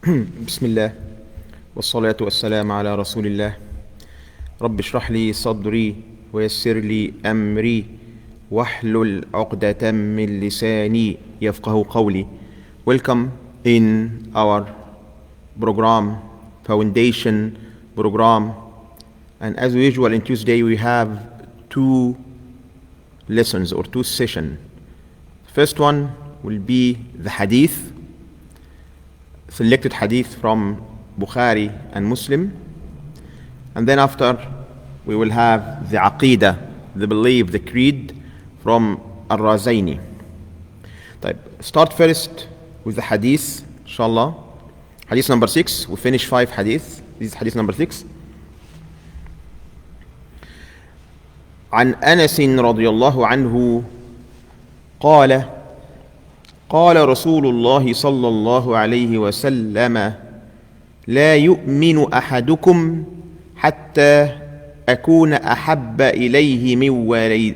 بسم الله والصلاة والسلام على رسول الله. رب اشرح لي صدري ويسر لي أمري واحلل عقدة من لساني يفقه قولي. Welcome in our program, foundation program, and as usual in Tuesday we have two lessons or two sessions. First one will be the hadith, selected hadith from Bukhari and Muslim, and then after we will have the Aqidah, the belief, the creed from Al-Razayni. Start first with the hadith, inshallah. Hadith number 6. We finish 5 hadith. This is hadith number 6. عن أنس رضي الله عنه قال قال رسول الله صلى الله عليه وسلم لا يؤمن أحدكم حتى أكون أحب إليه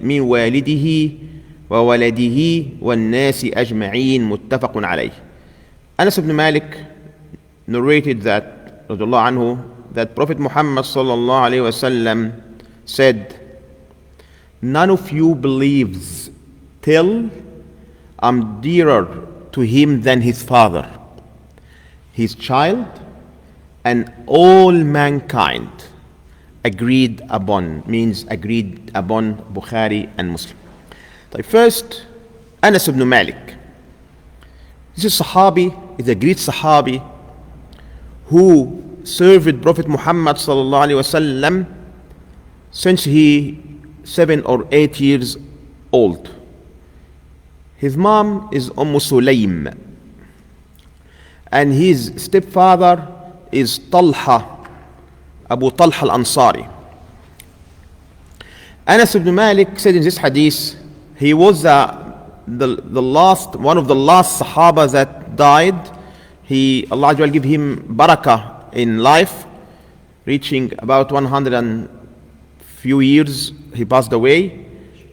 من والده وولده والناس أجمعين متفق عليه. Anas ibn Malik narrated that رضي الله عنه that Prophet Muhammad صلى الله عليه وسلم said, none of you believes till I'm dearer to him than his father, his child, and all mankind. Agreed upon means agreed upon Bukhari and Muslim. First, Anas ibn Malik. This is Sahabi, is a great Sahabi who served Prophet Muhammad sallallahu alaihi wasallam since he 7 or 8 years old. His mom is Sulaym, and his stepfather is Talha, Abu Talha al-Ansari. Anas ibn Malik said in this hadith, he was the last, one of the last Sahaba that died. Allah will give him barakah in life, reaching about 100 and few years he passed away,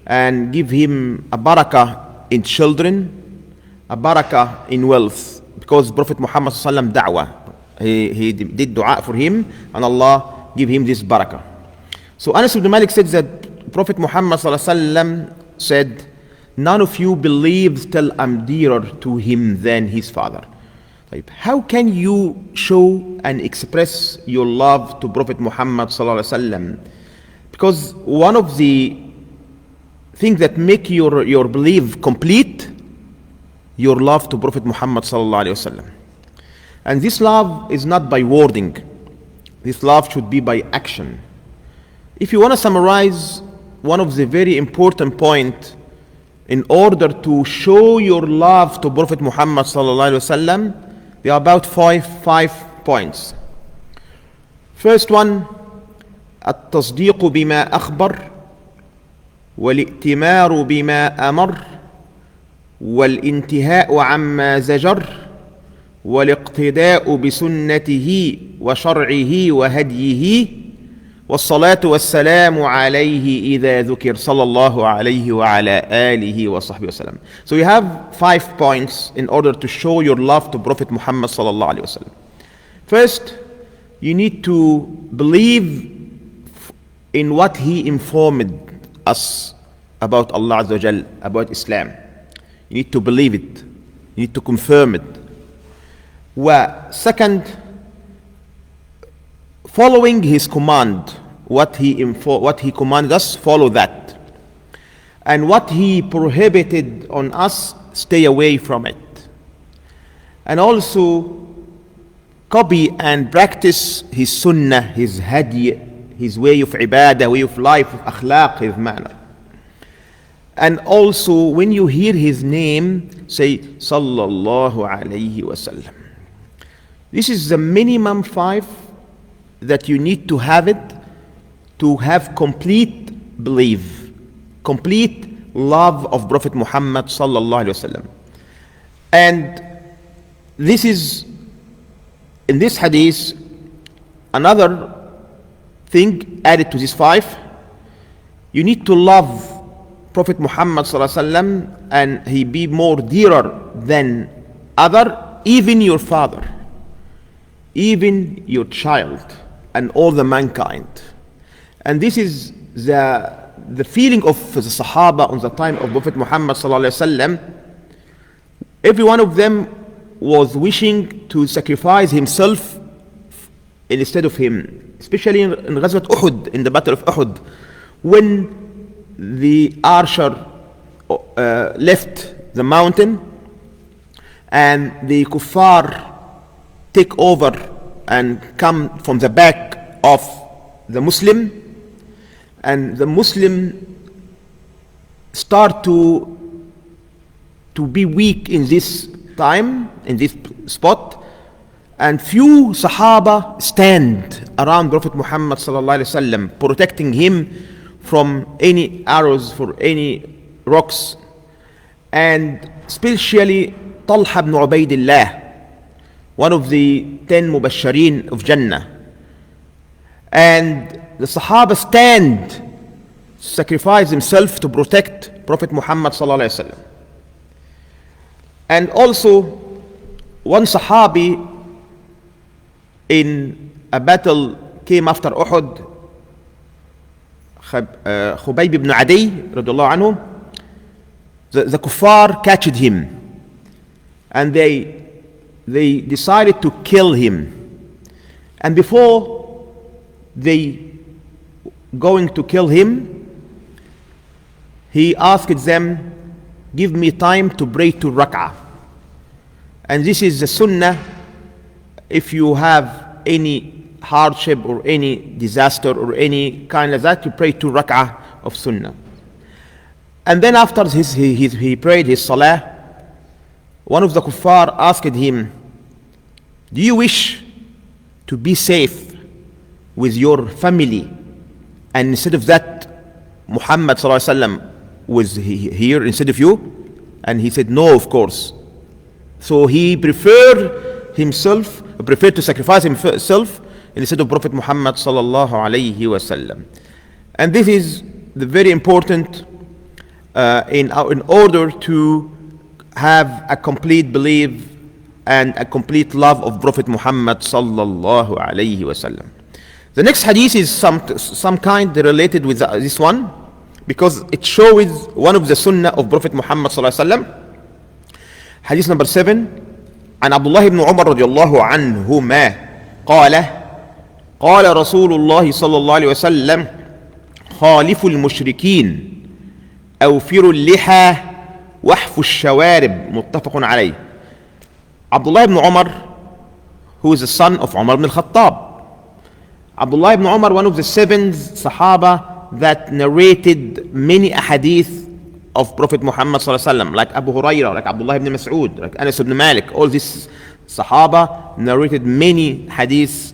and give him a barakah in children, a barakah in wealth, because Prophet Muhammad sallallahu alaihi wasallam da'wah, he did dua for him, and Allah give him this barakah. So Anas ibn Malik said that Prophet Muhammad sallallahu alaihi wasallam said, none of you believes till I'm dearer to him than his father. How can you show and express your love to Prophet Muhammad sallallahu alaihi wasallam? Because one of the things that make your belief complete, your love to Prophet Muhammad sallallahu alaihi wasallam. And this love is not by wording. This love should be by action. If you want to summarize one of the very important point in order to show your love to Prophet Muhammad sallallahu alaihi wasallam, there are about five points. First one, التصديق بما أخبر والائتمار بما أمر والانتهاء عما زجر والاقتداء بسنته وشرعه وهديه والصلاة والسلام عليه إذا ذكر صلى الله عليه وعلى آله وصحبه وسلم. So you have 5 points in order to show your love to Prophet Muhammad صلى الله عليه وسلم. First, you need to believe in what he informed us about Allah Azza wa Jal, about Islam. You need to believe it. You need to confirm it. Second, following his command, what he commanded us, follow that. And what he prohibited on us, stay away from it. And also copy and practice his sunnah, his hadi, his way of ibadah, way of life, of akhlaq, his manner. And also when you hear his name, say sallallahu alayhi wasallam. This is the minimum 5 that you need to have it to have complete belief, complete love of Prophet Muhammad sallallahu alaihi wasallam. And this is, in this hadith, another thing added to this 5. You need to love Prophet Muhammad sallallahu alaihi wasallam, and he be more dearer than other, even your father. even your child and all the mankind. And this is the feeling of the Sahaba on the time of Prophet Muhammad sallallahu alaihi wasallam. Every one of them was wishing to sacrifice himself instead of him, especially in Ghazwat Uhud, in the Battle of Uhud, when the archer left the mountain and the kuffar take over and come from the back of the Muslim, and the Muslim start to be weak in this time, in this spot, and few Sahaba stand around Prophet Muhammad sallallahu alaihi wasallam, protecting him from any arrows, for any rocks, and especially Talha ibn Ubaidillah, one of the 10 Mubashirin of Jannah. And the Sahaba stand, sacrifice himself to protect Prophet Muhammad sallallahu alaihi wasallam. And also one Sahabi in a battle came after Uhud, Khubayb ibn Adi radiyallahu anhu, the kuffar catched him and they decided to kill him. And before they going to kill him, he asked them, give me time to pray 2 rak'ah. And this is the sunnah if you have any hardship or any disaster or any kind of that, you pray 2 rak'ah of sunnah. And then after he prayed his salah, one of the kuffar asked him, do you wish to be safe with your family, and instead of that Muhammad sallallahu alaihi wasallam was here instead of you? And he said no, of course. So he preferred to sacrifice himself instead of Prophet Muhammad sallallahu alaihi wasallam. And this is the very important in order to have a complete belief and a complete love of Prophet Muhammad sallallahu alaihi wasallam. The next hadith is some kind related with this one, because it shows one of the sunnah of Prophet Muhammad sallallahu alaihi wasallam. Hadith number 7, عن عبد الله بن عمر رضي الله عنهما قال قال رسول الله صلى الله عليه وسلم خالفوا المشركين أوفروا اللحى واحفوا الشوارب متفق عليه. Abdullah ibn Umar, who is the son of Umar ibn al-Khattab. Abdullah ibn Umar, one of the 7 Sahaba that narrated many hadith of Prophet Muhammad sallallahu alaihi wasallam, like Abu Hurairah, like Abdullah ibn Mas'ud, like Anas ibn Malik. All these Sahaba narrated many hadiths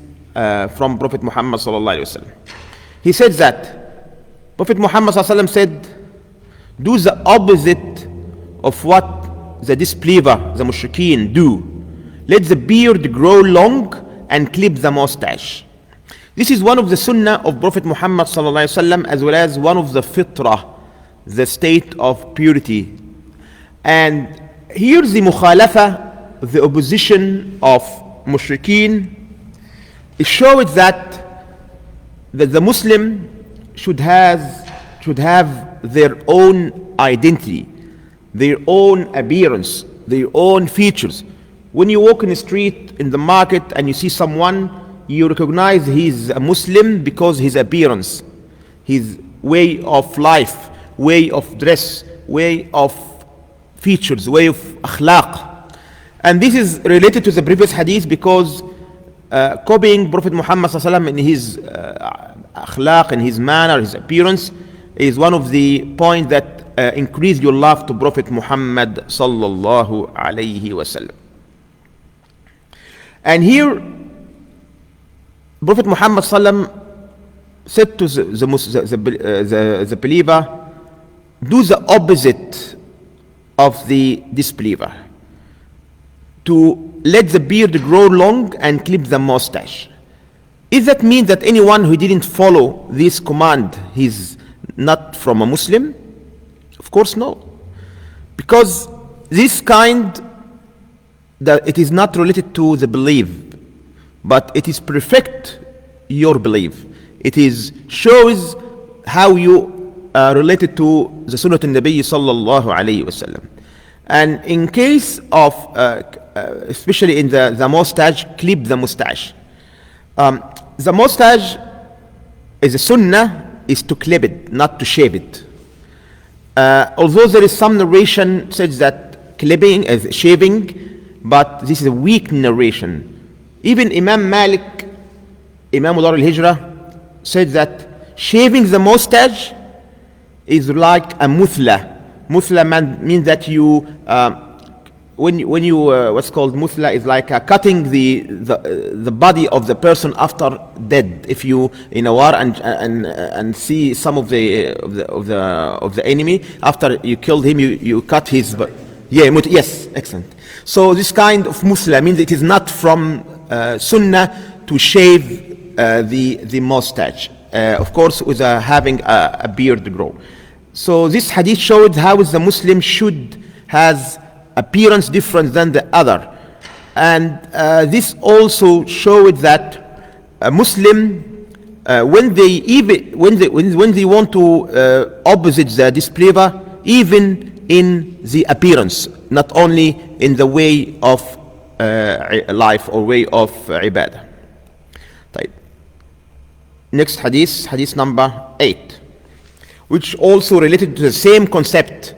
from Prophet Muhammad sallallahu alaihi wasallam. He said that Prophet Muhammad sallallahu alaihi wasallam said, do the opposite of what the disbeliever, the mushrikeen, do. Let the beard grow long and clip the mustache. This is one of the sunnah of Prophet Muhammad sallallahu alaihi wasallam, as well as one of the fitrah, the state of purity. And here's the mukhalafa, the opposition of mushrikeen. It shows that the Muslim should have their own identity, their own appearance, their own features. When you walk in the street, in the market, and you see someone, you recognize he's a Muslim because his appearance, his way of life, way of dress, way of features, way of akhlaq. And this is related to the previous hadith, because copying Prophet Muhammad sallallahu alaihi wasallam in his akhlaq, in his manner, his appearance, is one of the points that increase your love to Prophet Muhammad sallallahu alaihi wasallam. And here Prophet Muhammad sallallahu alaihi wasallam said to the believer, do the opposite of the disbeliever, to let the beard grow long and clip the mustache. Does that mean that anyone who didn't follow this command, he's not from a Muslim? Of course no, because this kind, that it is not related to the belief. but it is perfect your belief. It is shows how you are related to the Sunnah al-Nabi sallallahu alayhi wasallam. And in case of, especially in the mustache, clip the mustache. The mustache is a sunnah, is to clip it, not to shave it. Although there is some narration says that clipping is shaving, but this is a weak narration. Even Imam Malik, Imam Dar al-Hijrah, said that shaving the mustache is like a muthla. Muthla means that you, when you what's called muthla is like cutting the body of the person after dead. If you in a war and see some of the enemy after you killed him, you cut his. Yes, excellent. So this kind of muthla means it is not from sunnah to shave the mustache. Of course, with having a beard grow. So this hadith showed how the Muslim should has appearance different than the other, and this also showed that a Muslim when they want to opposite the disbeliever, even in the appearance, not only in the way of life or way of ibadah. Next hadith, hadith number 8, which also related to the same concept.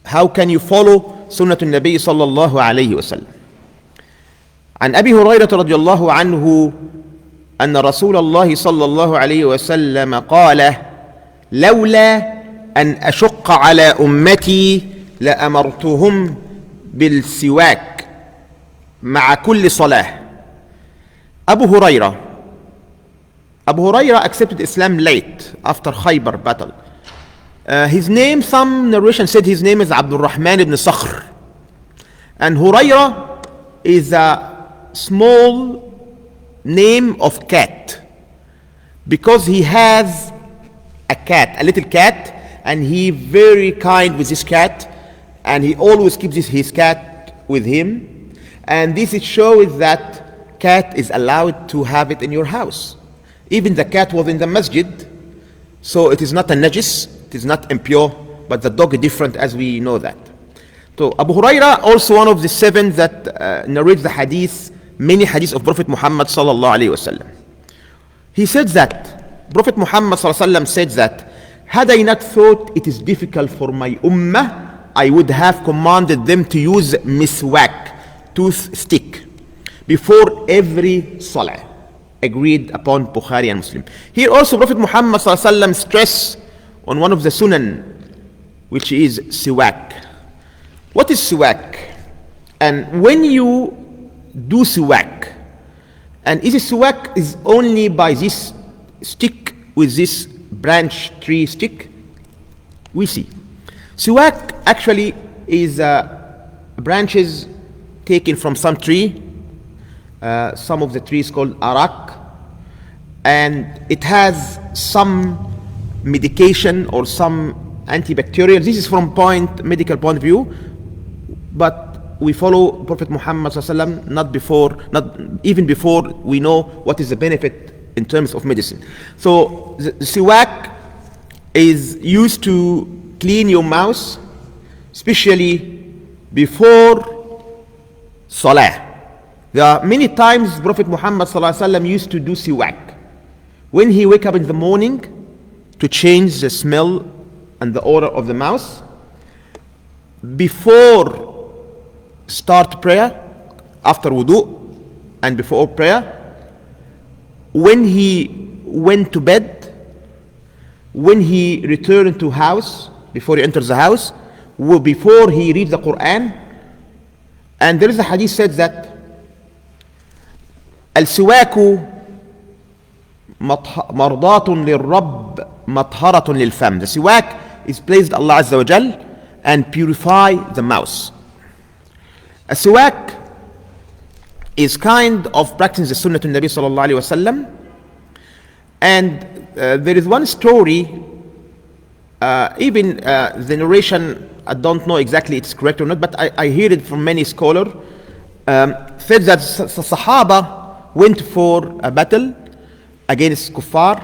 How can you follow Sunnah al-Nabi sallallahu alayhi wa sallam? عن أبي هريرة رضي الله عنه أن رسول الله صلى الله عليه وسلم قال لولا أن أشق على أمتي لأمرتهم بالسواك مع كل صلاة. Abu Huraira accepted Islam late after Khaybar battle. His name, some narration said his name is Abdul Rahman ibn Sakhr. And Huraira is a small name of cat because he has a little cat, and he very kind with his cat, and he always keeps his cat with him. And this shows that cat is allowed to have it in your house. Even the cat was in the masjid, so it is not a najis, it is not impure, but the dog is different, as we know that. So Abu Huraira, also one of the 7 that narrates the hadith, many hadiths of Prophet Muhammad sallallahu alaihi wasallam. He said that Prophet Muhammad sallallahu alaihi wasallam said that had I not thought it is difficult for my ummah, I would have commanded them to use miswak, tooth stick, before every salah. Agreed upon Bukhari and Muslim. Here also Prophet Muhammad sallallahu alaihi wasallam stress on one of the sunan, which is siwak. What is siwak? And when you do siwak, and is siwak is only by this stick with this branch tree stick, we see. Siwak actually is branches taken from some tree. Some of the trees called arak, and it has some medication or some antibacterial. This is from medical point of view, but we follow Prophet Muhammad sallallahu alaihi wasallam not even before we know what is the benefit in terms of medicine. So the siwak is used to clean your mouth, especially before salah. There are many times Prophet Muhammad ﷺ used to do siwak. When he wake up in the morning to change the smell and the odor of the mouth, before start prayer, after wudu and before prayer, when he went to bed, when he returned to house, before he enters the house, before he reads the Quran. And there is a hadith said that السواك مرضاة للرب مطهرة للفم. The siwak is praised Allah Azza wa Jal and purify the mouth. A siwak is kind of practicing the Sunnah al-Nabi sallallahu alaihi wasallam. And there is one story, even the narration, I don't know exactly it's correct or not, but I hear it from many scholars, said that the Sahaba went for a battle against kuffar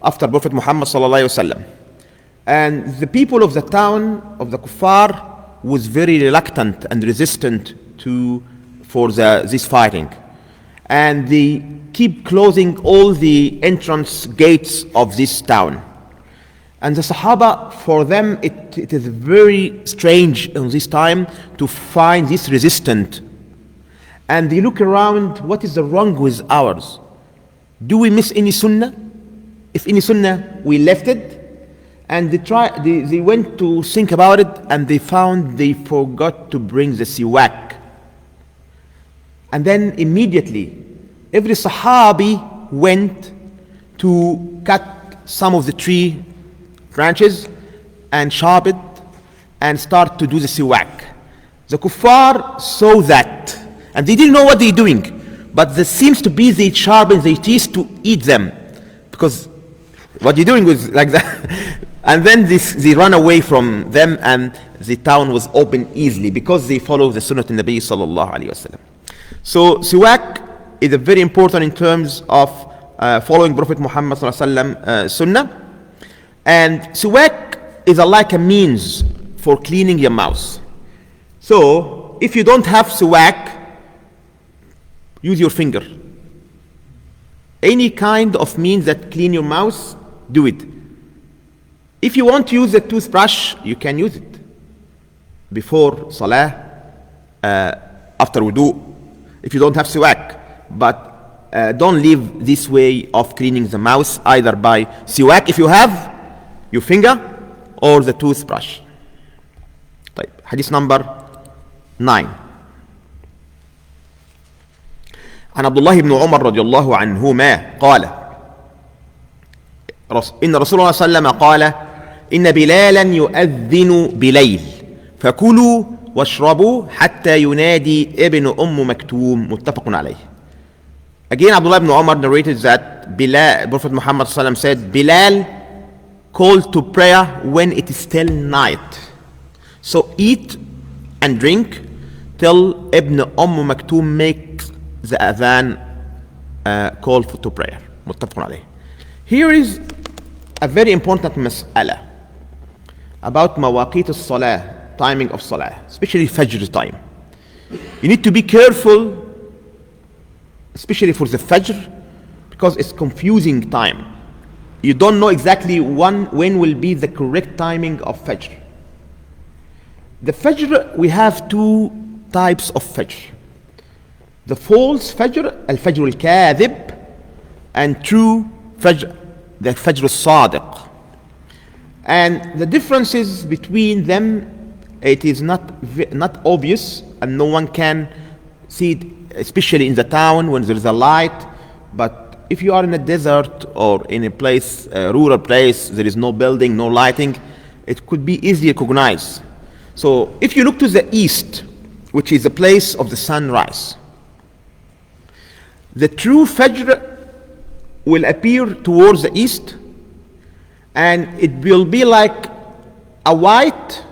after Prophet Muhammad sallallahu alaihi wasallam. And the people of the town of the kuffar was very reluctant and resistant for this fighting. And they keep closing all the entrance gates of this town. And the Sahaba, for them, it is very strange in this time to find this resistant. And they look around, what is the wrong with ours? Do we miss any sunnah? If any sunnah, we left it. And they went to think about it, and they found they forgot to bring the siwak. And then immediately, every Sahabi went to cut some of the tree branches and sharp it and start to do the siwak. The kuffar saw that, and they didn't know what they're doing, but there seems to be they sharpen their teeth to eat them, because what you're doing was like that. And then they run away from them, and the town was opened easily because they follow the Sunnah of Nabi sallallahu alaihi wasallam. So siwak is very important in terms of following Prophet Muhammad sallallahu alaihi wasallam Sunnah. And siwak is like a means for cleaning your mouth. So if you don't have siwak, use your finger. Any kind of means that clean your mouth, do it. If you want to use a toothbrush, you can use it before salah, after wudu, if you don't have siwak. But don't leave this way of cleaning the mouth, either by siwak if you have your finger, or the toothbrush. طيب. حديث number 9. عن عبد الله بن عمر رضي الله عنهما قال إن رسول الله صلى الله عليه وسلم قال إن بلالا يؤذن بليل فكلوا واشربوا حتى ينادي ابن مكتوم متفق عليه. Again, Abdullah ibn Umar narrated that Prophet Muhammad sallallahu alaihi wasallam said, Bilal called to prayer when it is still night. So eat and drink till Ibn Maktoum makes the adhan call to prayer. متفق عليه. Here is a very important mas'ala about mawaqit al-salah, timing of salah, especially Fajr time. You need to be careful, especially for the Fajr, because it's confusing time. You don't know exactly when will be the correct timing of Fajr. The Fajr, we have two types of Fajr. The false Fajr, al-Fajr al-Kadhib, and true Fajr, the Fajr al-Sadiq. And the differences between them, it is not obvious, and no one can see it, especially in the town when there is a light. But if you are in a desert or in a place, a rural place, there is no building, no lighting, it could be easily recognized. So if you look to the east, which is the place of the sunrise, the true Fajr will appear towards the east, and it will be like a white.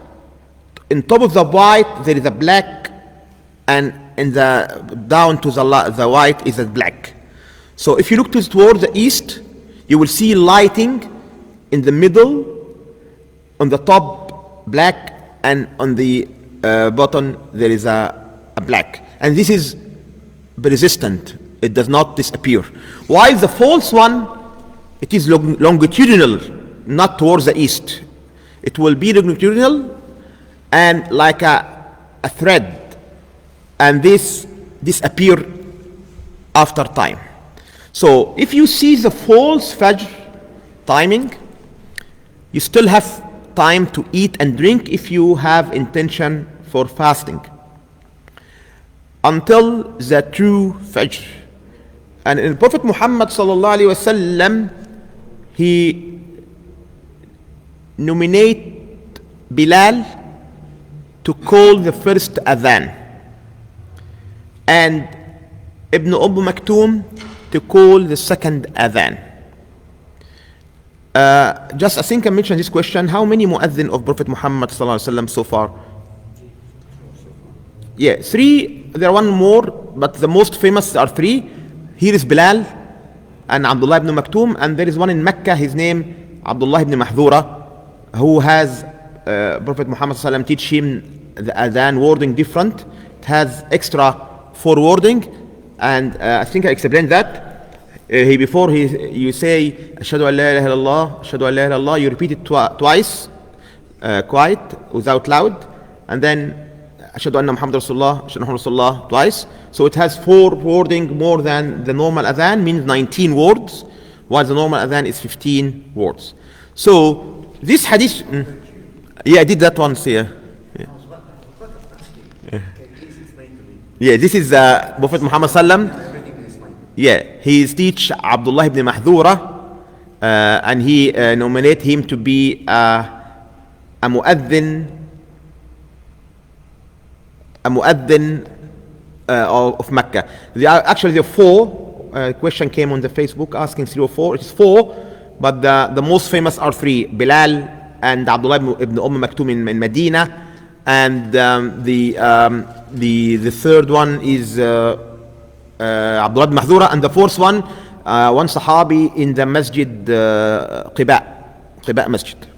In top of the white there is a black, and in the down to the white is a black. So if you look towards the east, you will see lighting in the middle, on the top black, and on the bottom there is a black. And this is persistent, it does not disappear. While the false one, it is longitudinal, not towards the east. It will be longitudinal and like a thread, and this disappear after time. So if you see the false Fajr timing, you still have time to eat and drink if you have intention for fasting until the true Fajr. And in Prophet Muhammad sallallahu alaihi wasallam, he nominate Bilal to call the first adhan, and Ibn Maktoum to call the second adhan. Just I think I mentioned this question: how many muazzin of Prophet Muhammad sallallahu alaihi wasallam so far? Yeah, 3. There are one more, but the most famous are 3. Here is Bilal and Abdullah ibn Maktoum, and there is one in Mecca, his name Abdullah ibn Mahdura, who has Prophet Muhammad ﷺ teach him the adhan wording different. It has extra 4 wording, and I think I explained that. You say Ashhadu an la ilaha illallah, Ashhadu an la ilaha illallah, you repeat it twice, quiet, without loud, and then Ashhadu anna Muhammad Rasulullah, Ashhadu anna Rasulullah twice. So it has 4 wording more than the normal adhan, means 19 words, while the normal adhan is 15 words. So this hadith, yeah, I did that once, yeah. Yeah, this is Prophet Muhammad Sallam. Yeah, he teach Abdullah ibn Mahdura, and he nominate him to be a mu'adhin of Mecca. Actually, there are 4. Question came on the Facebook asking 3 or 4. It's 4, but the most famous are 3: Bilal and Abdullah ibn Maktoum in Medina, and the third one is Abdullah ibn Mahdura, and the fourth one, one Sahabi in the Masjid Qiba Masjid.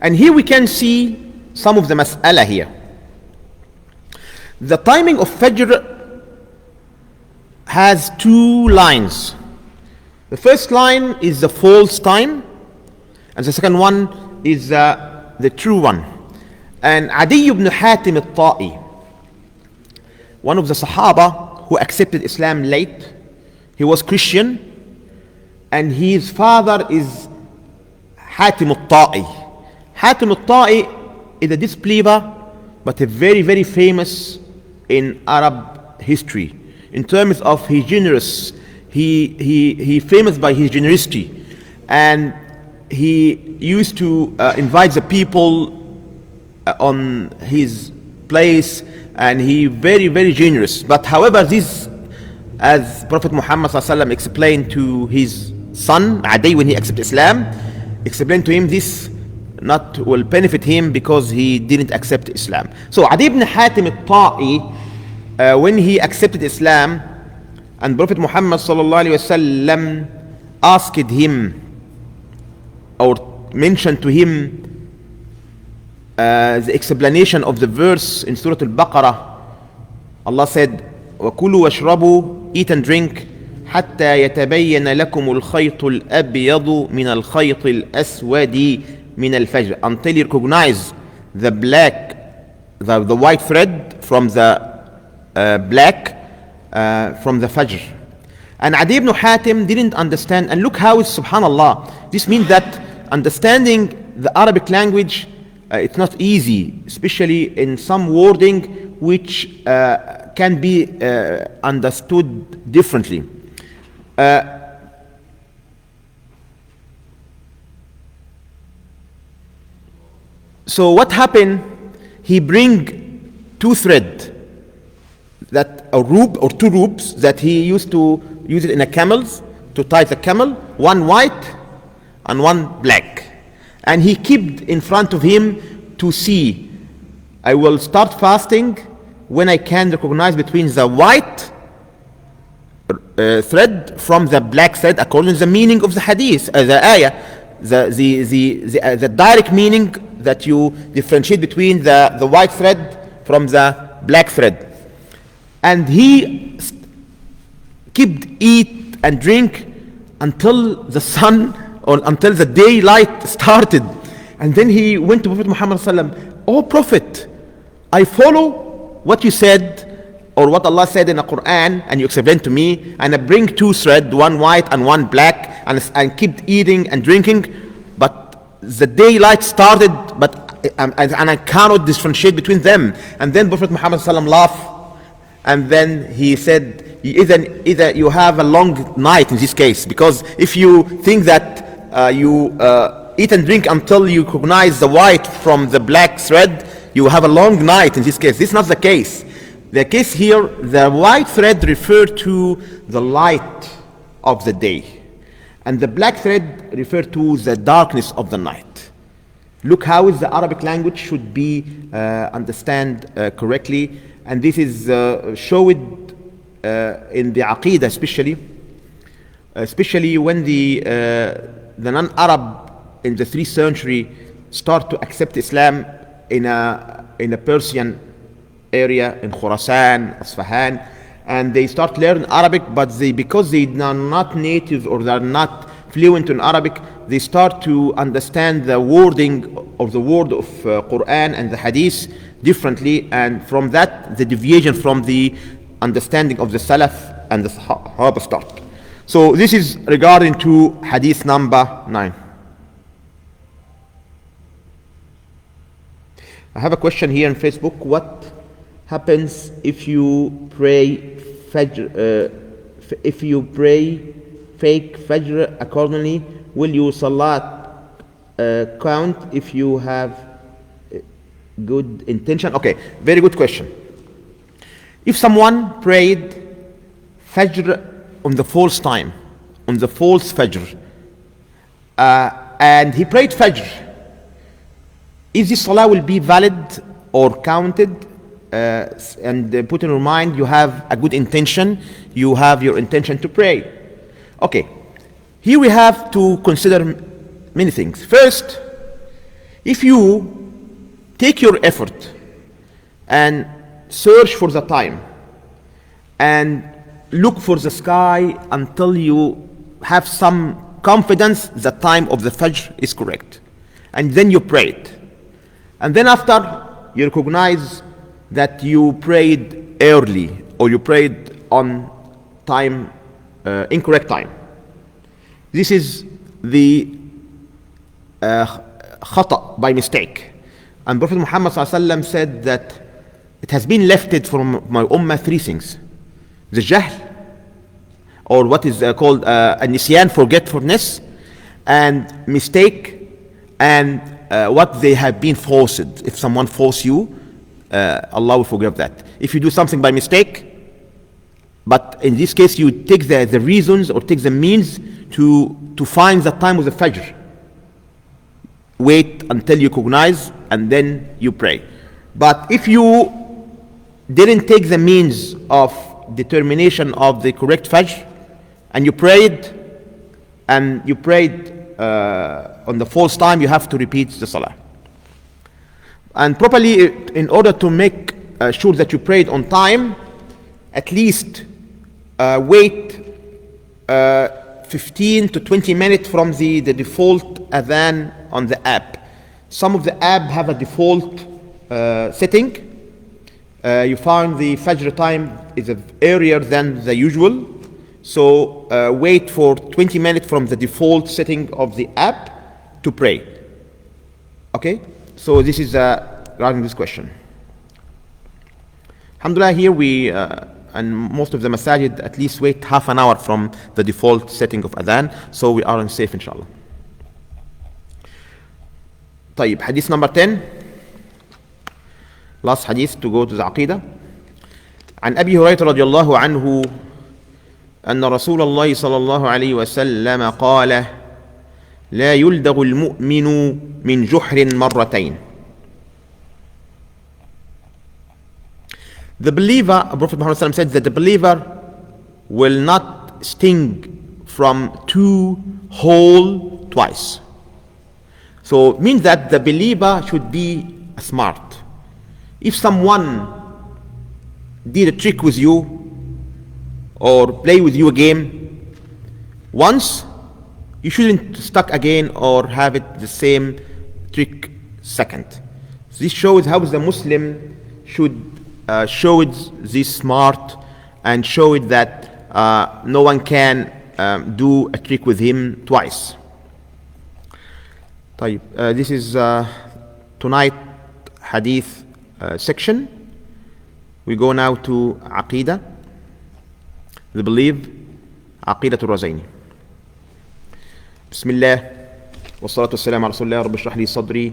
And here we can see some of the mas'ala here. The timing of Fajr has 2 lines. The first line is the false time, and the second one is the true one. And Adi ibn Hatim al-Ta'i, one of the Sahaba who accepted Islam late, he was Christian, and his father is Hatim al-Ta'i. Hatim al-Ta'i is a disbeliever, but a very, very famous in Arab history. In terms of his generous, he famous by his generosity, and he used to invite the people on his place, and he very, very generous. But however, this, as Prophet Muhammad ﷺ explained to his son Adi when he accepted Islam, explained to him this not will benefit him because he didn't accept Islam. So Adi ibn Hatim al-Ta'i, when he accepted Islam, and Prophet Muhammad ﷺ asked him or mentioned to him the explanation of the verse in Surah Al-Baqarah. Allah said, وَكُلُوا وَاشْرَبُوا, eat and drink, حَتَّى يَتَبَيَّنَ لَكُمُ الْخَيْطُ الْأَبْيَضُ مِنَ الْخَيْطِ الْأَسْوَدِ مِنَ الْفَجْرِ, until you recognize the white thread from the black from the Fajr. And Adi ibn Hatim didn't understand, and look how it's, subhanallah, this means that understanding the Arabic language, it's not easy, especially in some wording which can be understood differently. So what happened? He bring 2 thread, that a rope or 2 ropes that he used to use it in a camels to tie the camel, one white and one black, and he kept in front of him to see, I will start fasting when I can recognize between the white thread from the black thread, according to the meaning of the hadith, the ayah, the direct meaning that you differentiate between the white thread from the black thread. And he kept eat and drink until the sun, or until the daylight started. And then he went to Prophet Muhammad ﷺ, "Oh Prophet, I follow what you said, or what Allah said in the Quran, and you explained to me, and I bring 2 threads, one white and one black, and keep eating and drinking, but the daylight started, and I cannot differentiate between them." And then Prophet Muhammad ﷺ laughed, and then he said, either you have a long night in this case, because if you think that you eat and drink until you recognize the white from the black thread, you have a long night in this case. This is not the case. The case here, the white thread referred to the light of the day, And the black thread refers to the darkness of the night. Look how the Arabic language should be understand correctly. And this is showed in the Aqidah especially when the non-Arab in the 3rd century start to accept Islam in a Persian area, in Khurasan, Isfahan, and they start learning Arabic, but because they are not native or they are not fluent in Arabic, they start to understand the wording of the word of Quran and the Hadith differently, and from that the deviation from the understanding of the Salaf and the Sahaba start. So this is regarding to Hadith number 9. I have a question here on Facebook. What happens if you pray Fajr, if you pray fake Fajr accordingly? Will your Salat count if you have good intention? Okay, very good question. If someone prayed Fajr on the false time, on the false Fajr, and he prayed Fajr, is this Salah will be valid or counted? And put in your mind, you have a good intention, you have your intention to pray. Okay, here we have to consider many things. First, if you take your effort and search for the time and look for the sky until you have some confidence the time of the Fajr is correct, and then you prayed, and then after you recognize that you prayed early or you prayed on time, incorrect time, this is the khata, by mistake. And Prophet Muhammad ﷺ said that it has been lefted from my ummah 3 things: the jahl, or what is called nisyan, forgetfulness, and mistake, and what they have been forced. If someone force you, Allah will forgive that. If you do something by mistake, but in this case you take the reasons or take the means to find the time of the Fajr, wait until you recognize and then you pray. But if you didn't take the means of determination of the correct Fajr, and you prayed on the false time, you have to repeat the Salah. And properly, in order to make sure that you prayed on time, at least wait 15 to 20 minutes from the default adhan on the app. Some of the apps have a default setting. You find the Fajr time is earlier than the usual, so wait for 20 minutes from the default setting of the app to pray. Okay, so this is regarding this question. Alhamdulillah, here we and most of the masajid at least wait half an hour from the default setting of adhan, so we are safe inshallah. طيب, hadith number 10, last hadith to go to the aqidah. عن أبي هريرة رضي الله عنه أن رسول الله صلى الله عليه وسلم قال لا يلدغ المؤمن من جحر مرتين. The believer, Prophet Muhammad said that the believer will not sting from 2 holes twice. So it means that the believer should be smart. If someone did a trick with you or play with you a game once, you shouldn't stuck again or have it the same trick second. This shows how the Muslim should show it this smart and show it that no one can do a trick with him twice. طيب, this is tonight hadith section. We go now to Aqidah, the belief, Aqidah al-Razayni. بسم الله والصلاة والسلام على رسول الله. رب اشرح لي صدري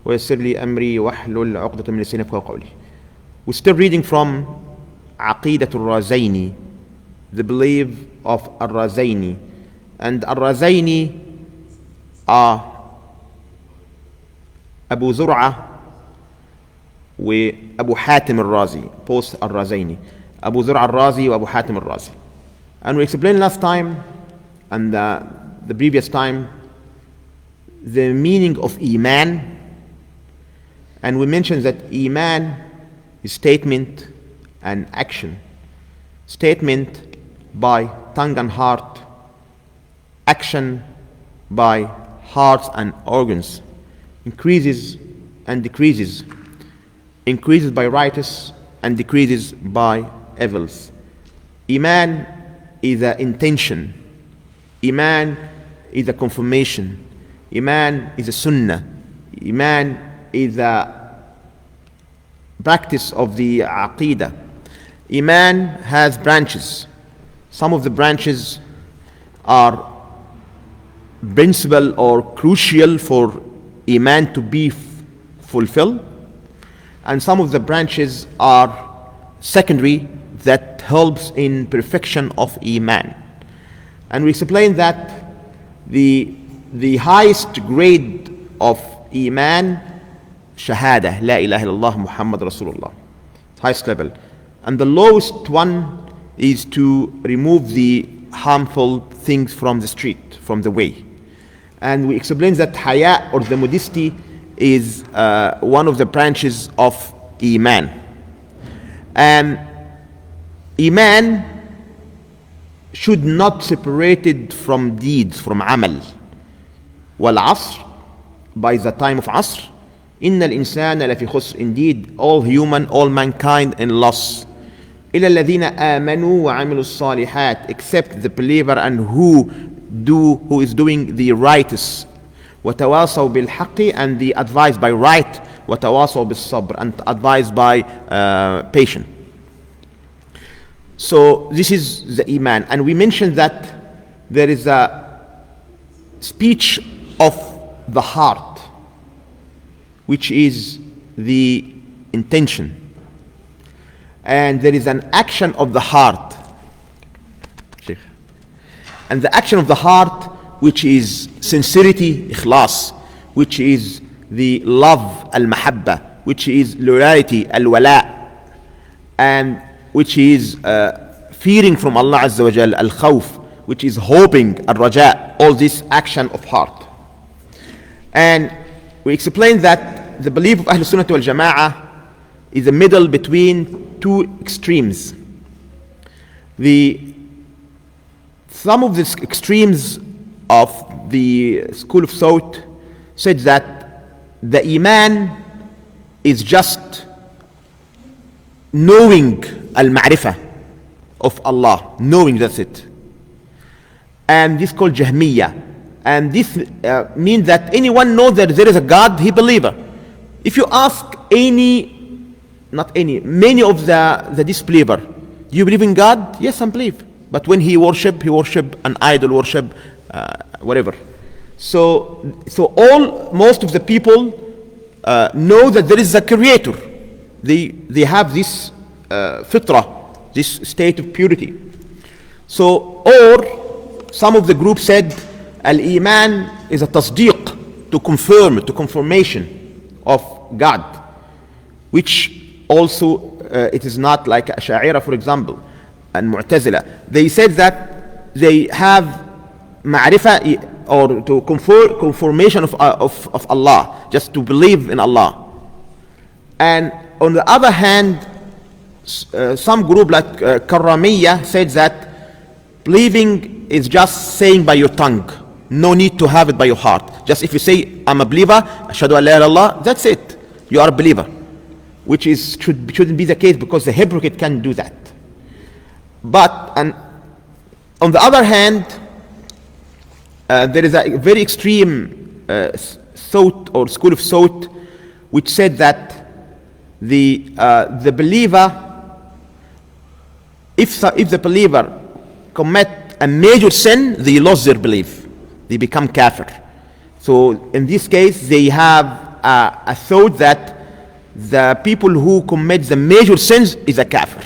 ويسر لي أمري واحلل عقدة من لساني يفقهوا قولي. We're still reading from Aqidah al-Razayni, the belief of al-Razayni. And Al-Razayni are Abu Zur'a وأبو حاتم الرازي, post Al-Razayni, Abu Zur'a al-Razi وأبو حاتم al-Razi. And we explained last time and the previous time the meaning of Iman, and we mentioned that Iman is statement and action. Statement by tongue and heart, action by hearts and organs, increases and decreases, increases by righteous and decreases by evils. Iman is an intention. Iman is a confirmation. Iman is a sunnah. Iman is a practice of the Aqidah. Iman has branches. Some of the branches are principal or crucial for Iman to be fulfilled, and some of the branches are secondary that helps in perfection of Iman. And we explained that the highest grade of Iman, Shahada, La ilaha illallah Muhammad Rasulullah, highest level. And the lowest one is to remove the harmful things from the street, from the way. And we explained that Haya, or the modesty, is one of the branches of Iman. And Iman should not separate it from deeds, from amal. Wal-asr, by the time of Asr, Inna al-insana lafi khusr, indeed all human, all mankind in loss. Illa alladhina amanu wa amilu salihat, except the believer and who is doing the righteous. وتواصوا بالحق, and the advised by right. وتواصوا بالصبر, and advised by patient. So this is the Iman. And we mentioned that there is a speech of the heart, which is the intention. And there is an action of the heart. And the action of the heart, which is sincerity, ikhlas, which is the love, al-mahabba, which is loyalty, al-wala, and which is fearing from Allah Azza wa Jal, al-khawf, which is hoping, al-raja, all this action of heart. And we explained that the belief of Ahlul Sunnah wal Jama'ah is the middle between two extremes. Some of the extremes of the school of thought said that the Iman is just knowing al-ma'rifah of Allah, knowing, that's it. And this is called Jahmiyyah. And this means that anyone knows that there is a God, he believer. If you ask many of the disbeliever, do you believe in God? Yes, I believe. But when he worship an idol, worship whatever. So most of the people know that there is a creator. They have this fitrah, this state of purity. So, or some of the group said al-Iman is a tasdeeq, to confirm, to confirmation of God, which also it is not like Ash'ariyah, for example, and Mu'tazila. They said that they have ma'rifah, or to confirmation of Allah, just to believe in Allah. And on the other hand, some group like Karramiyya said that believing is just saying by your tongue, no need to have it by your heart. Just if you say I'm a believer, ashhadu an la ilaha illallah, that's it, you are a believer, which shouldn't be the case, because the hypocrite can do that. But and on the other hand, there is a very extreme thought or school of thought which said that the believer, if the believer commit a major sin, they lose their belief, they become kafir. So in this case, they have a thought that the people who commit the major sins is a kafir.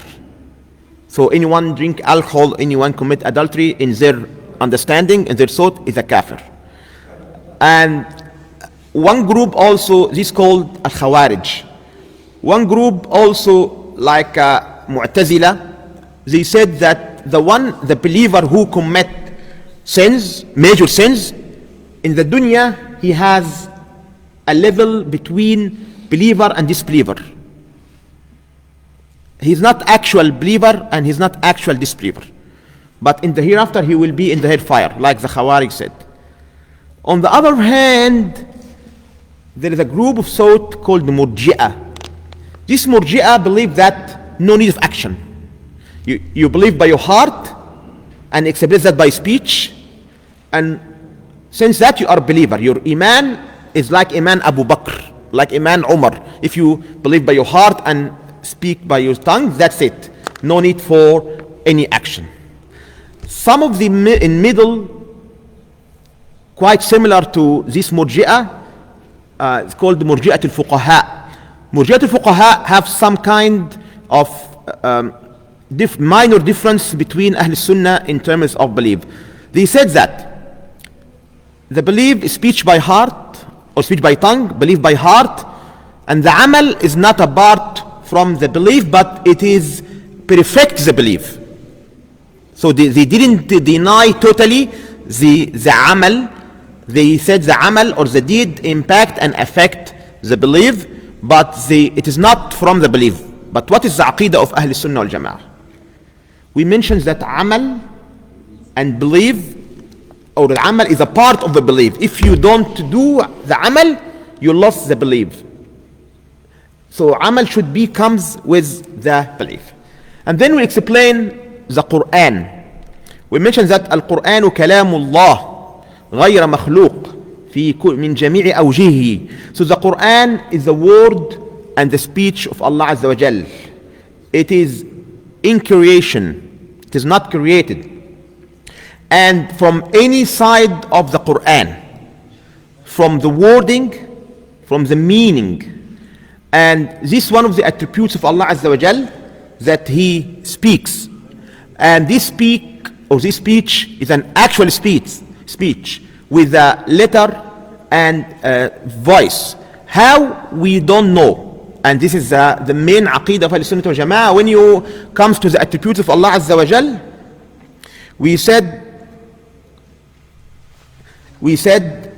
So anyone drink alcohol, anyone commit adultery, in their understanding, in their thought, is a kafir. And one group also, this is called al-Khawarij. One group also, like Mu'tazila, they said that the believer who commit sins, major sins, in the dunya, he has a level between believer and disbeliever. He's not actual believer and he's not actual disbeliever. But in the hereafter, he will be in the hellfire, like the Khawarij said. On the other hand, there is a group of thought called the Murji'ah. This Murji'ah believe that no need of action. You believe by your heart and express that by speech, and since that you are a believer, your iman is like iman Abu Bakr, like iman Umar. If you believe by your heart and speak by your tongue, that's it. No need for any action. Some of the in middle, quite similar to this Murji'ah, it's called the Murji'at al-Fuqaha. Murji'at al-Fuqaha have some kind of minor difference between Ahl Sunnah in terms of belief. They said that the belief is speech by heart or speech by tongue, belief by heart, and the amal is not apart from the belief, but it is perfect the belief. So they didn't deny totally the amal. They said the amal or the deed impact and affect the belief, but it is not from the belief. But what is the aqidah of Ahl Sunnah wal Jama'ah? We mentioned that amal and belief, or the amal is a part of the belief. If you don't do the amal, you lost the belief. So amal should be comes with the belief. And then we explain the Quran. We mentioned that Al-Quran kalamullah غير مخلوق في من جميع أوجهه. So the Quran is the word and the speech of Allah Azza wa Jal. It is in creation. It is not created. And from any side of the Quran, from the wording, from the meaning, and this is one of the attributes of Allah Azza wa Jal, that He speaks. And this speech is an actual speech with a letter and voice. How? We don't know. And this is the main aqidah of Ahl-Sunnah wal Jama'ah. When you comes to the attributes of Allah Azza wa Jal, we said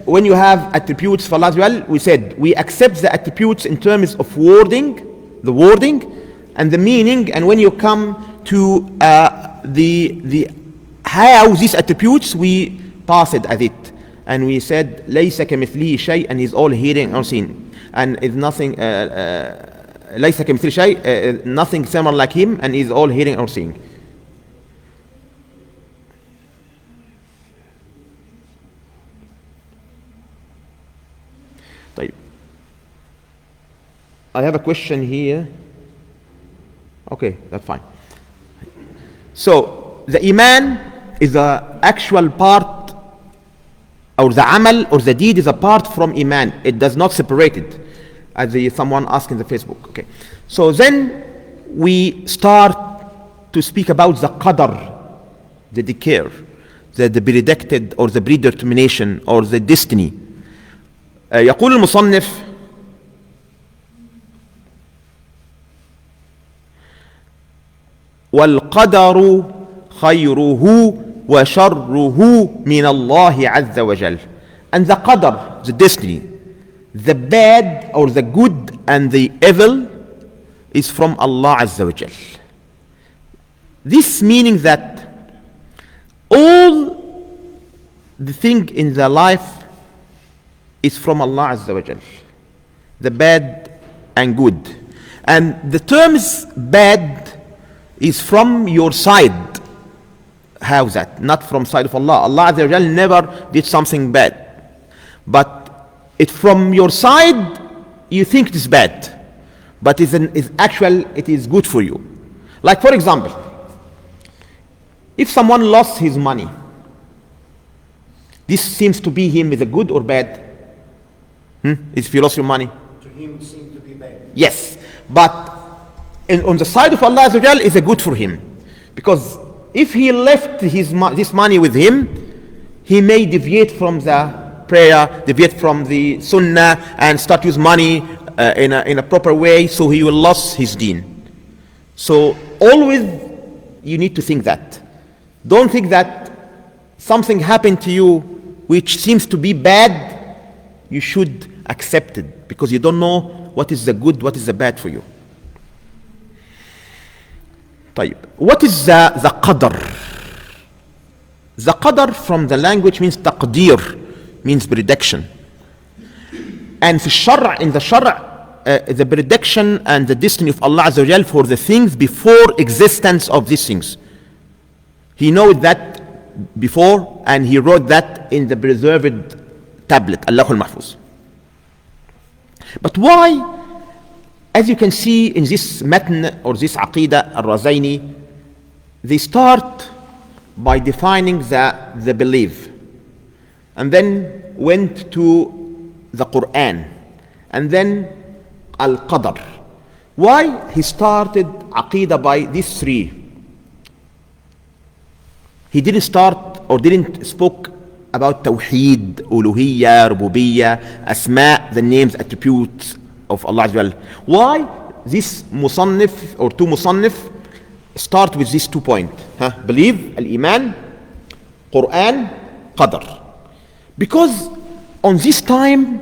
when you have attributes for Allah Azza wa Jal, we said we accept the attributes in terms of the wording and the meaning. And when you come to the how these attributes, we pass it as it. And we said ليس كمثله شيء, and He's all hearing or seeing. And is nothing ليس كمثله شيء, nothing similar like Him, and is all hearing or seeing. طيب. I have a question here. Okay, that's fine. So the iman is the actual part, or the amal or the deed is a part from iman. It does not separate it, as someone asked in the Facebook. Okay, so then we start to speak about the qadar, the decree, the predicted or the predetermination or the destiny. يقول المصنف والقدر خيره وشره من الله عز وجل. And the qadar, the destiny, the bad or the good and the evil is from Allah Azza wa Jal. This meaning that all the thing in the life is from Allah Azza wa Jal, the bad and good. And the terms bad is from your side. How is that? Not from side of Allah. Allah Azza wa Jal never did something bad. But it from your side, you think it is bad. But it's actual, it is good for you. Like for example, if someone lost his money, this seems to be him is a good or bad? If you lost your money? To him it seems to be bad. Yes. But on the side of Allah Azza wa Jal, is a good for him. Because if he left this money with him, he may deviate from the prayer, deviate from the sunnah, and start use money in a proper way, so he will lose his deen. So always you need to think that. Don't think that something happened to you which seems to be bad, you should accept it, because you don't know what is the good, what is the bad for you. طيب. What is the qadr? The qadr from the language means taqdir, means prediction. And in the shar', the prediction and the destiny of Allah Azza wa Jal for the things before existence of these things. He knows that before, and he wrote that in the preserved tablet, Allahul Mahfuz. But why? As you can see in this matn or this Aqidah al-Razayni, they start by defining the belief, and then went to the Quran, and then al-Qadr. Why he started Aqidah by these three? He didn't start or didn't spoke about Tawheed, Uluhiyya, Rububiyyah, Asma, the names, attributes of Allah Azza wa Jal. Why this Musannif or two Musannif start with these 2 points? Believe, Al-Iman, Quran, Qadr. Because on this time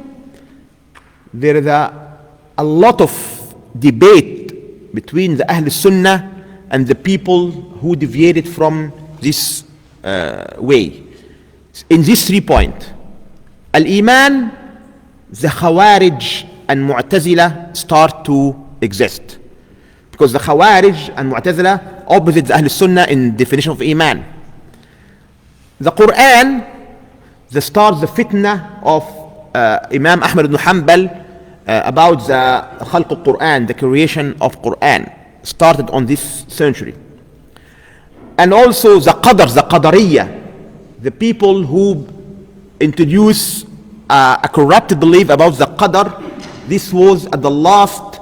there is a lot of debate between the Ahl Sunnah and the people who deviated from this way. In these 3 points, Al-Iman, the Khawarij and Mu'tazila start to exist. Because the Khawarij and Mu'tazila opposite the Ahl Sunnah in definition of Iman. The Quran, the fitna of Imam Ahmad ibn Hanbal about the Khalq al-Quran, the creation of Quran, started on this century. And also the Qadr, the Qadariyya, the people who introduce a corrupted belief about the Qadr. This was at the last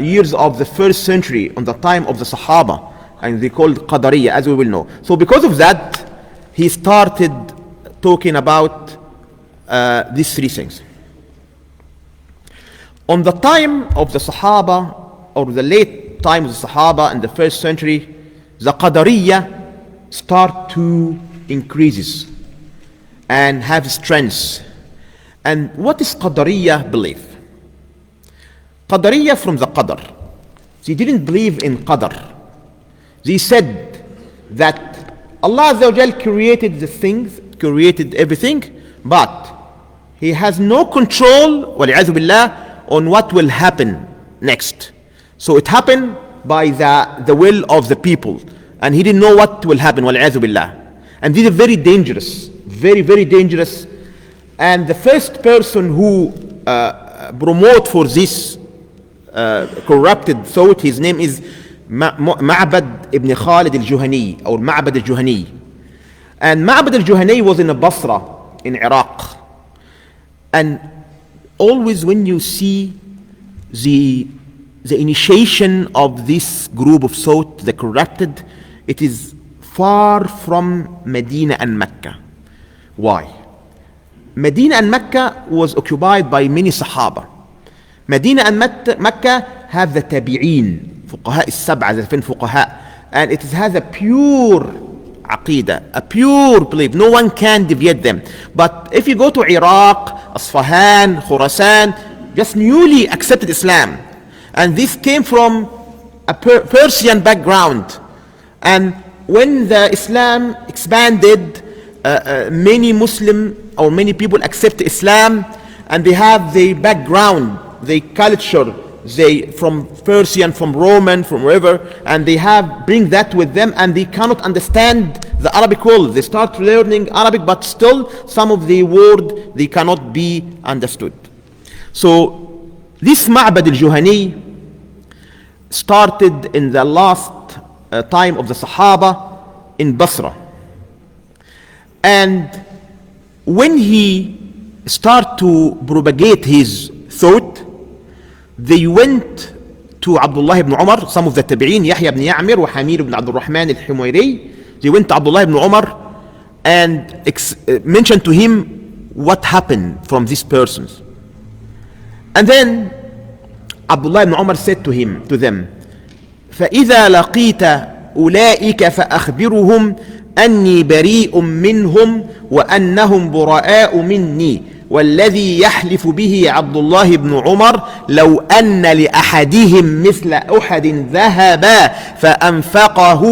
years of the 1st century, on the time of the Sahaba, and they called Qadariyya, as we will know. So because of that, he started talking about these 3 things. On the time of the Sahaba, or the late time of the Sahaba in the 1st century, the Qadariyya start to increases and have strength. And what is Qadariyya belief? Qadariyya from the Qadr. They didn't believe in Qadr. They said that Allah Azza wa Jal created the things, created everything, but He has no control, wal-'iyadhu billah, on what will happen next. So it happened by the will of the people, and He didn't know what will happen, wal-'iyadhu billah. And this is very dangerous, very, very dangerous. And the first person who promote for this corrupted thought, his name is Ma'bad ibn Khalid al-Juhani, or Ma'bad al-Juhani. And Ma'bad al-Juhani was in Basra, in Iraq. And always when you see the initiation of this group of thought, the corrupted, it is far from Medina and Mecca. Why? Medina and Mecca was occupied by many Sahaba. Medina and Mecca have the Tabi'een, Fuqaha al-Sab'a, the 7 Fuqaha, and it has a pure Aqidah, a pure belief. No one can deviate them. But if you go to Iraq, Asfahan, Khurasan, just newly accepted Islam, and this came from a Persian background. And when the Islam expanded, many Muslim or many people accept Islam, and they have the background, the culture, they from Persian, from Roman, from wherever, and they bring that with them, and they cannot understand the Arabic world. They start learning Arabic, but still some of the word they cannot be understood. So this Ma'bad al-Juhani started in the last time of the Sahaba in Basra. And when he started to propagate his thought, they went to Abdullah ibn Umar, some of the Tabi'een, Yahya ibn Ya'mir wa Hamir ibn Abdul Rahman al-Humayri. They went to Abdullah ibn Umar and mention to him what happened from these persons. And then Abdullah ibn Umar said to them, فَإِذَا لَقِيتَ أُولَئِكَ فَأَخْبِرُهُمْ أَنِّي بَرِيءٌ مِّنْهُمْ وَأَنَّهُمْ بُرَآءُ مِنِّي والذي يحلف به عبد الله بن عمر لو أن لأحدهم مثل أحد ذهبا فأنفقه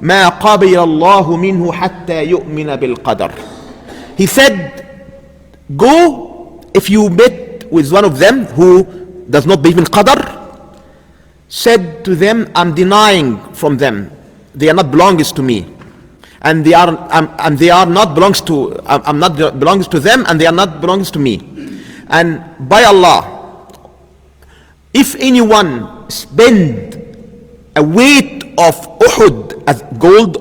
ما قبل الله منه حتى يؤمن بالقدر. He said, go, if you met with one of them who does not believe in Qadr, said to them, I'm denying from them, they are not belongs to me, and they are not belongs to, I'm not belongs to them, and they are not belongs to me. And by Allah, if anyone spend a weight of Uhud as gold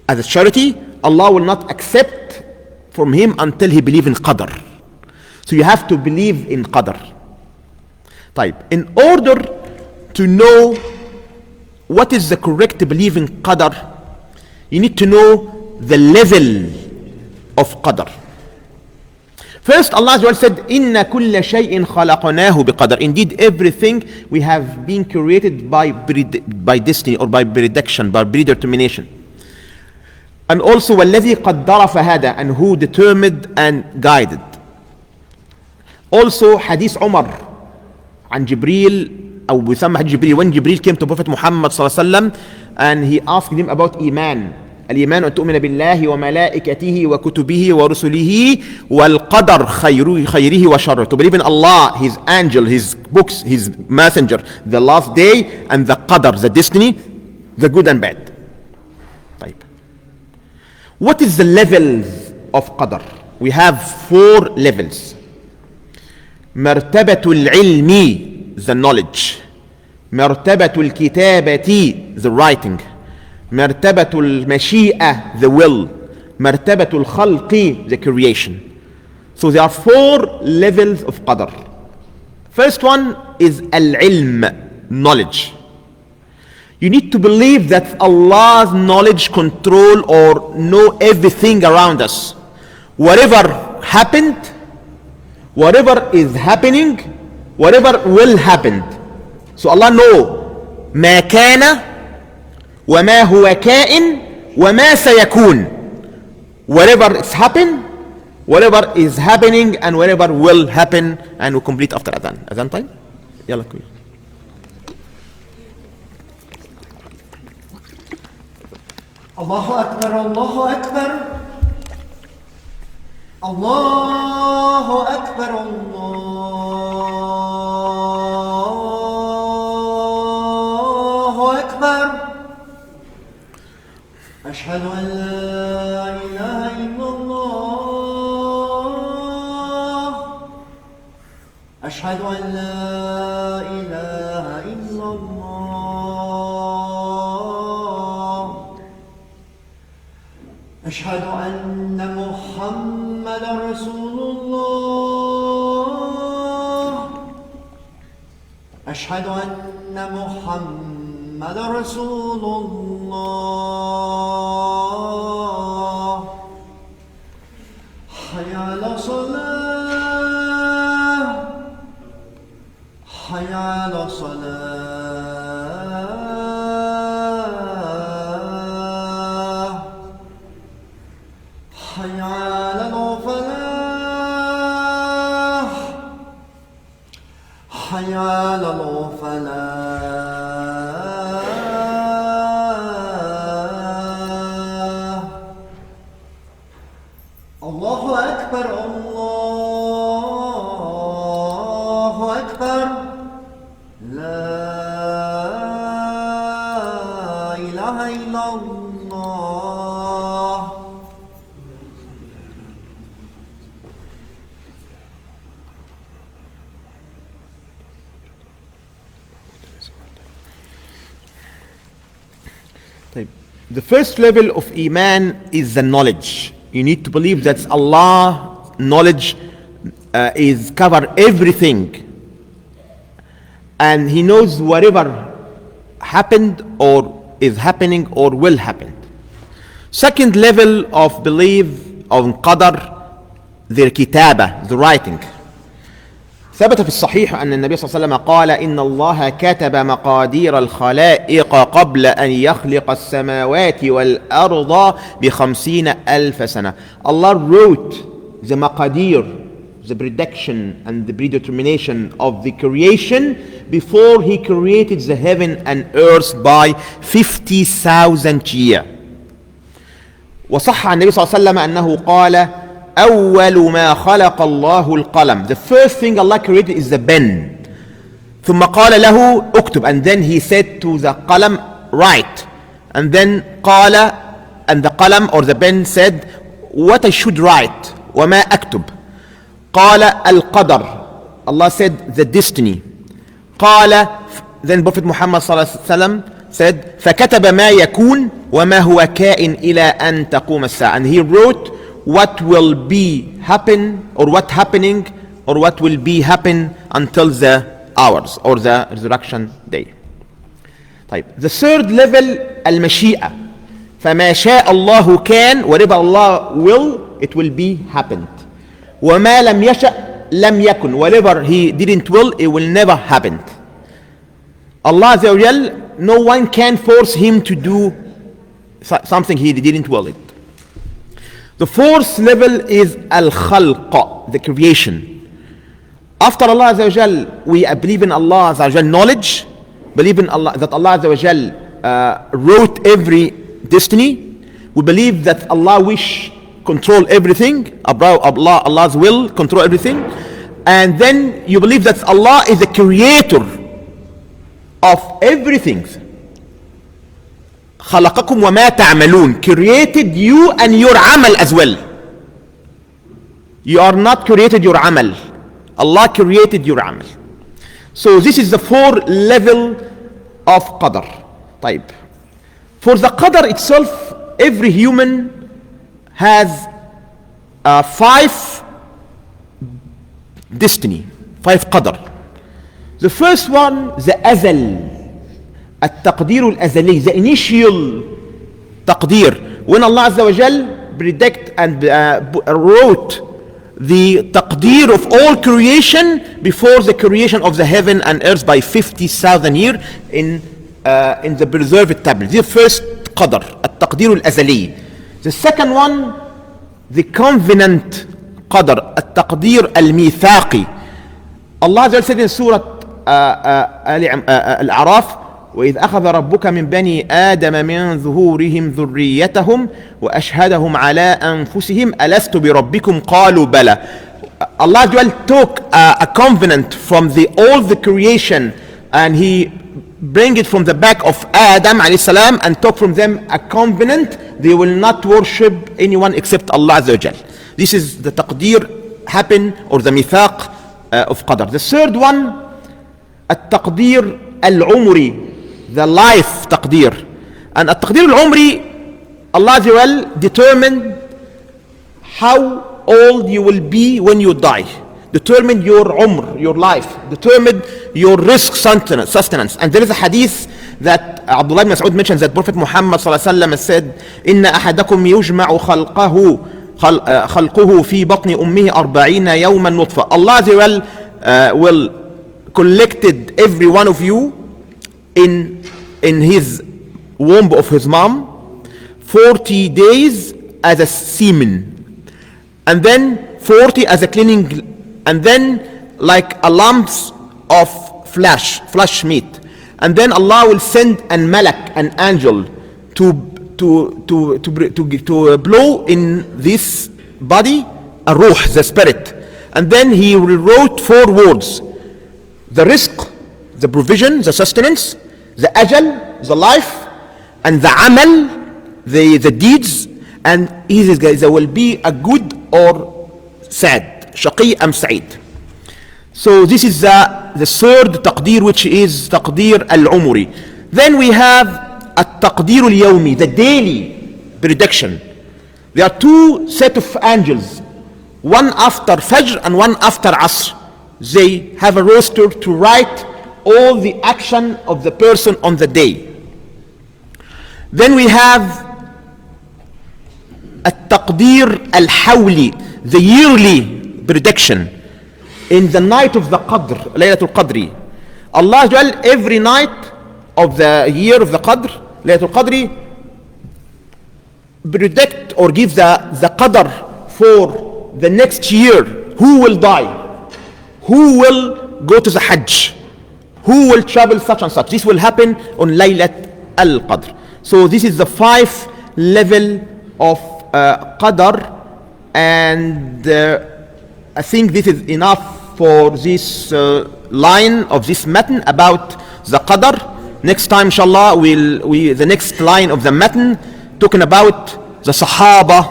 as a charity, Allah will not accept from him until he believe in Qadr. So you have to believe in Qadr. In order to know what is the correct belief in Qadr, you need to know the level of Qadr. First, Allah said, إِنَّ كُلَّ شَيْءٍ خَلَقْنَاهُ بِقَدْرٍ. Indeed, everything we have been created by destiny or by prediction, by predetermination. And also, وَالَّذِي قَدَّرَ فَهَدَى, and who determined and guided. Also, Hadith Umar and Jibreel, أو بيسمى حديث جبريل, when Jibreel came to Prophet Muhammad صلى الله عليه وسلم and he asked him about Iman. الإيمان أن تؤمن بالله وملائكته وكتبه ورسله والقدر خيره وشره. To believe in Allah, His angel, His books, His messenger, the last day, and the qadr, the destiny, the good and bad. What is the levels of qadr? We have 4 levels. مرتبة العلم, the knowledge. مرتبة الكتابة, the writing. مرتبة المشيئة, the will. مرتبة الخلق, the creation. So there are 4 levels of qadr. First one is al-ilm, knowledge. You need to believe that Allah's knowledge control or know everything around us. Whatever happened, whatever is happening, whatever will happen. So Allah know ما كان وما هو كائن وما سيكون. Whatever is happened, whatever is happening, and whatever will happen. And we complete after adhan. Adhan time? Yalla kuy. Allahu Akbar, Allahu Akbar. Allahu Akbar, Allahu Akbar. Ashhadu an la ilaha illallah. Ashhadu an la ilaha illallah. أشهد أن محمد رسول الله. أشهد أن محمد رسول الله. حي على الصلاة. حي على الصلاة. حي على الفلاح. حي على الفلاح. الله أكبر، الله أكبر. لا إله إلا الله. The first level of Iman is the knowledge. You need to believe that Allah knowledge is cover everything, and He knows whatever happened or is happening or will happen. Second level of belief on Qadr, their كتابة, the writing. ثبت في الصحيح أن النبي صلى الله عليه وسلم قال إن الله كتب مقادير الخلائق قبل أن يخلق السماوات والأرض ب50,000 سنة. Allah wrote the maqadir, the prediction and the predetermination of the creation before he created the heaven and earth by 50,000 years. وصح عن النبي صلى الله عليه وسلم أنه قال أول ما خلق الله القلم. The first thing Allah created is the pen. ثم قال له اكتب, and then he said to the qalam, write. And then قال, and the qalam or the pen said, what I should write. وما أكتب. قال القدر. Allah said the destiny. قال, then Prophet Muhammad صلى الله عليه وسلم said فكتب ما يكون وما هو كائن إلى أن تقوم الساعة. And he wrote what will be happen or what happening or what will be happen until the hours or the resurrection day. طيب. The third level المشيئة. فما شاء الله كان, whatever Allah will, it will be happened. وما لم يشأ لم يكن, whatever he didn't will, it will never happen. Allah Azza wa Jal, no one can force him to do something he didn't will it. The fourth level is al-khalq, the creation. After Allah Azza wa Jal, we believe in Allah Azza wa Jal knowledge, believe in Allah, that Allah Azza wa Jal wrote every destiny. We believe that Allah wish control everything, Allah's will control everything. And then you believe that Allah is the creator of everything. خلقكم وما تعملون, created you and your amal as well. You are not created your amal. Allah created your amal. So this is the four level of qadr. طيب. For the qadr itself, every human has 5 destiny, 5 qadr. The first one, the azal, التقدير الأزلي, the initial تقدير. When Allah Azza wa Jal predict and wrote the taqdeer of all creation before the creation of the heaven and earth by 50,000 years in the preserved tablet. The first qadr, التقدير الأزلي. The second one, the covenant qadr, التقدير الميثاقي. Allah Azza wa Jal said in Surah الأعراف, وإذ أخذ ربك من بني آدم من ظهورهم ذريتهم وأشهدهم على أنفسهم ألست بربكم قالوا بلى. Allah took a covenant from all the creation and he bring it from the back of Adam alayhi salam and took from them a covenant. They will not worship anyone except Allah Azza wa Jal. This is the taqdeer happen or the mithaq of qadr. The third one, التقدير العمري, the life taqdeer. And التقدير العمري, Allah Azza wa Jal determined how old you will be when you die, determine your umr, your life, determine your risk sustenance. And there is a hadith that Abdullah ibn Mas'ud mentions that Prophet Muhammad sallallahu alaihi wasallam said, إن أحدكم يجمع خلقه في بطن أمه 40 يوما نطفة. Allah Azza wa Jal will collected every one of you in his womb of his mom 40 days as a semen, and then 40 as a cleaning, and then like a lumps of flesh meat, and then Allah will send an malak, an angel, to blow in this body a ruh, the spirit, and then he wrote 4 words: the rizq, the provision, the sustenance, the ajal, the life, and the amal, the deeds, and there will be a good or sad, shaqi am sa'id. So this is the third taqdeer, which is taqdeer al-umri. Then we have at-taqdeer al-yawmi, the daily prediction. There are 2 set of angels, one after Fajr and one after Asr. They have a roster to write all the action of the person on the day. Then we have التقدير الحولي, the yearly prediction in the night of the Qadr, Laylatul Qadri. Allah every night of the year of the Qadr, Laylatul Qadri, predict or give the Qadr for the next year. Who will die? Who will go to the Hajj? Who will travel such and such? This will happen on Laylat al-Qadr. So this is the 5 level of Qadr, and I think this is enough for this line of this matan about the Qadr. Next time, inshallah, the next line of the matan talking about the Sahaba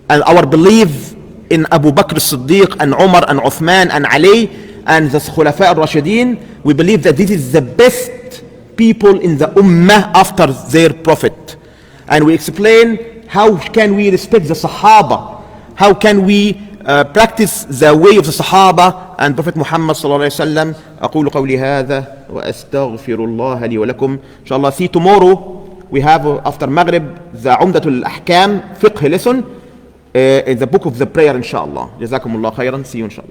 and our belief in Abu Bakr as-Siddiq and Umar and Uthman and Ali and the Khulafa al-Rashidin. We believe that this is the best people in the Ummah after their Prophet. And we explain how can we respect the Sahaba, how can we practice the way of the Sahaba and Prophet Muhammad sallallahu alaihi wasallam. أقول قولي هذا وأستغفر الله لي ولكم. Inshallah, see tomorrow we have after Maghrib the Umdatul Ahkam fiqh lesson in the book of the prayer, inshallah. Jazakumullah khairan. See you inshallah.